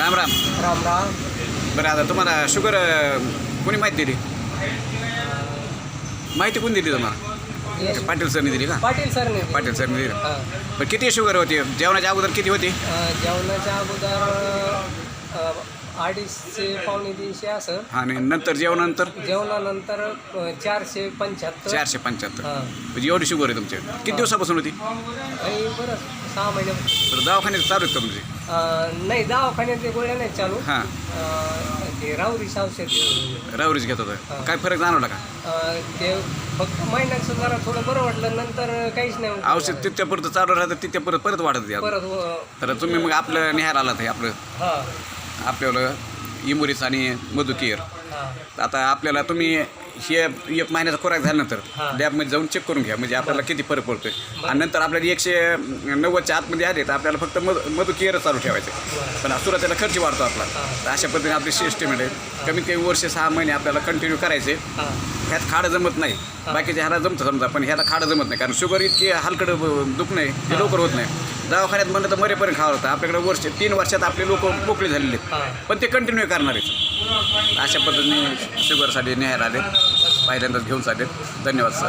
राम राम. राम राम. बरं आता तुम्हाला शुगर कोणी माहिती दिली? माहिती कोणी दिली तुम्हाला? पाटील सरनी दिली का? पाटील सरने. पाटील सरनी दिली. हां. पण किती शुगर होती जेवणाच्या अगोदर किती होती? जेवणाच्या अगोदर 250 पावणे 300 असं. आणि नंतर जेवणानंतर जेवणानंतर 475. 475. हां. म्हणजे एवढी शुगर आहे तुमच्या किती दिवसापासून होती? आणि बरं 6 महिन्यापासून. तर दवाखान्यात चालू आहेत का तुमची? नाही, दवाखान्यात ते गोळ्या नाही चालू. हां. ते राहुरीच औषध. रावरीच घेत होतं. हां. काय फरक जाणवला का? ते फक्त महिन्याचं जरा थोडं बरं वाटलं, नंतर काहीच नाही. औषध तिथपर्यंत चालू राहतं तिथे परत वाढत यात. परत तर तुम्ही मग आपलं निहार आलात हे आपलं हां आपल्याला इमुरीस आणि मधुकेअर. हां आता आपल्याला तुम्ही हे 1 महिन्याचा खुराक झाल्यानंतर हां. लॅबमध्ये जाऊन चेक करून घ्या म्हणजे आपल्याला किती फरक पडतोय. आणि नंतर आपल्याला 190च्या आतमध्ये आले तर आपल्याला फक्त मधुकेअर चालू ठेवायचं. पण सुरुवातीला खर्च वाढतो आपला. तर अशा पद्धतीने आपली सिस्टम आहे. कमीत कमी वर्ष 6 महिने आपल्याला कंटिन्यू करायचे. हां ह्यात खाडं जमत नाही. बाकीच्या ह्याला जमतं समजा, पण ह्याला खाडं जमत नाही कारण शुगर इतकी हलकडं दुखणं आहे ते लवकर होत नाही. दवाखान्यात म्हणलं तर मरेपर्यंत खावं होतं. आपल्याकडे 3 वर्षात आपले लोक मोकळे झालेले आहेत, हां. पण ते कंटिन्यू करणार आहेत. अशा पद्धतीने शुगरसाठी न्यायला आले, पहिल्यांदाच घेऊन चालेल. धन्यवाद सर.